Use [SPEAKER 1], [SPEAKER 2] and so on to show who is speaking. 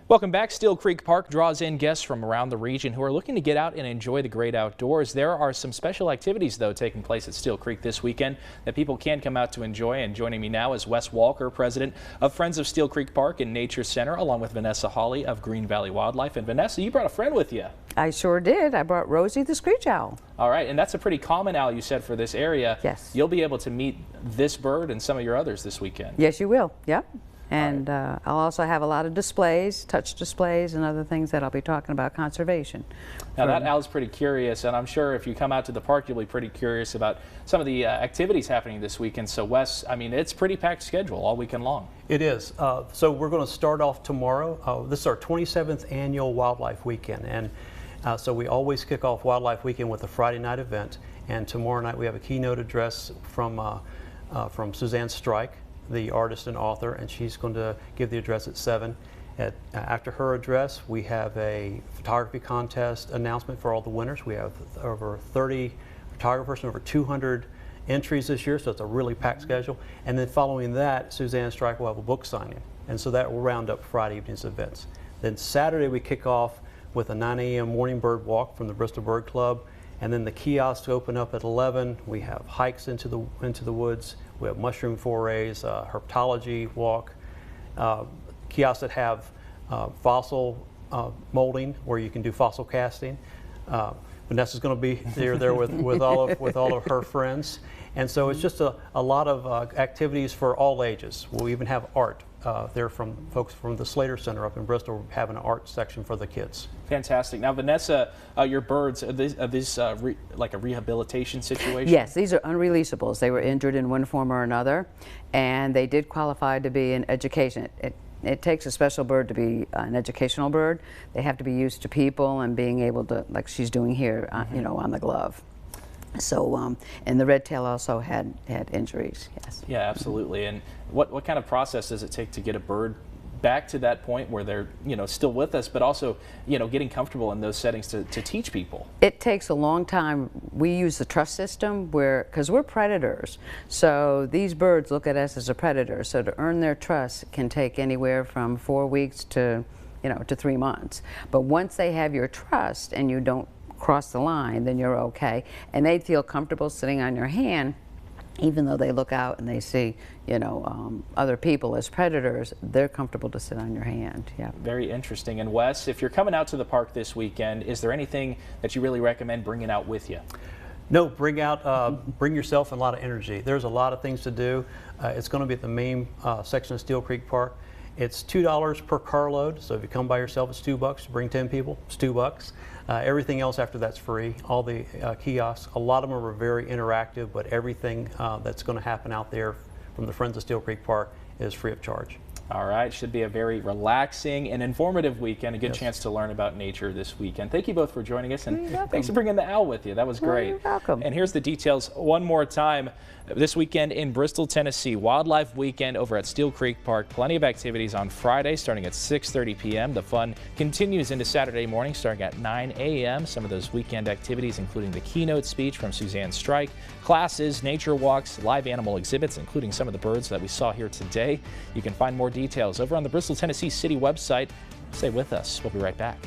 [SPEAKER 1] Welcome back. Steele Creek Park draws in guests from around the region who are looking to get out and enjoy the great outdoors. There are some special activities, though, taking place at Steele Creek this weekend that people can come out to enjoy. And joining me now is Wes Walker, president of Friends of Steele Creek Park and Nature Center, along with Vanessa Hawley of Green Valley Wildlife. And Vanessa, you brought a friend with you.
[SPEAKER 2] I sure did. I brought Rosie the screech owl.
[SPEAKER 1] All right, and that's a pretty common owl, you said, for this area.
[SPEAKER 2] Yes.
[SPEAKER 1] You'll be able to meet this bird and some of your others this weekend.
[SPEAKER 2] Yes, you will. Yep. And I'll also have a lot of displays, touch displays, and other things that I'll be talking about conservation.
[SPEAKER 1] Now that owl's pretty curious, and I'm sure if you come out to the park, you'll be pretty curious about some of the activities happening this weekend. So Wes, I mean, it's a pretty packed schedule all weekend long.
[SPEAKER 3] It is. So we're going to start off tomorrow. This is our 27th annual Wildlife Weekend, and so we always kick off Wildlife Weekend with a Friday night event. And tomorrow night we have a keynote address from Suzanne Strike, the artist and author, and she's going to give the address at 7. After her address, we have a photography contest announcement for all the winners. We have over 30 photographers and over 200 entries this year, so it's a really packed schedule. And then following that, Suzanne Strike will have a book signing, and so that will round up Friday evening's events. Then Saturday we kick off with a 9 a.m. morning bird walk from the Bristol Bird Club, and then the kiosks open up at 11. We have hikes into the woods. We have mushroom forays, herpetology walk, kiosks that have fossil molding where you can do fossil casting. Vanessa's going to be there with all of her friends, and so it's just a lot of activities for all ages. We'll even have art. They're from folks from the Slater Center up in Bristol, having an art section for the kids.
[SPEAKER 1] Fantastic. Now, Vanessa, your birds, are these like a rehabilitation situation?
[SPEAKER 2] Yes, these are unreleasables. They were injured in one form or another, and they did qualify to be in education. It takes a special bird to be an educational bird. They have to be used to people and being able to, like she's doing here, you know, on the glove. So, and the red tail also had injuries, yes.
[SPEAKER 1] Yeah, absolutely. And what kind of process does it take to get a bird back to that point where they're, you know, still with us, but also, you know, getting comfortable in those settings to teach people?
[SPEAKER 2] It takes a long time. We use the trust system because we're predators. So these birds look at us as a predator. So to earn their trust can take anywhere from 4 weeks to, you know, to 3 months. But once they have your trust and you don't cross the line, then you're okay. And they feel comfortable sitting on your hand, even though they look out and they see, you know, other people as predators, they're comfortable to sit on your hand. Yeah.
[SPEAKER 1] Very interesting. And Wes, if you're coming out to the park this weekend, is there anything that you really recommend bringing out with you?
[SPEAKER 3] No, bring yourself and a lot of energy. There's a lot of things to do. It's going to be at the main section of Steele Creek Park. It's $2 per carload, so if you come by yourself, it's $2. Bring 10 people, it's $2. Everything else after that's free. All the kiosks, a lot of them are very interactive, but everything that's going to happen out there from the Friends of Steele Creek Park is free of charge.
[SPEAKER 1] All right, should be a very relaxing and informative weekend. A good chance to learn about nature this weekend. Thank you both for joining us, and thanks for bringing the owl with you. That was great.
[SPEAKER 2] You're welcome.
[SPEAKER 1] And here's the details one more time. This weekend in Bristol, Tennessee, Wildlife Weekend over at Steele Creek Park. Plenty of activities on Friday starting at 6:30 p.m. The fun continues into Saturday morning starting at 9 a.m. Some of those weekend activities including the keynote speech from Suzanne Strike, classes, nature walks, live animal exhibits, including some of the birds that we saw here today. You can find more details over on the Bristol, Tennessee City website. Stay with us. We'll be right back.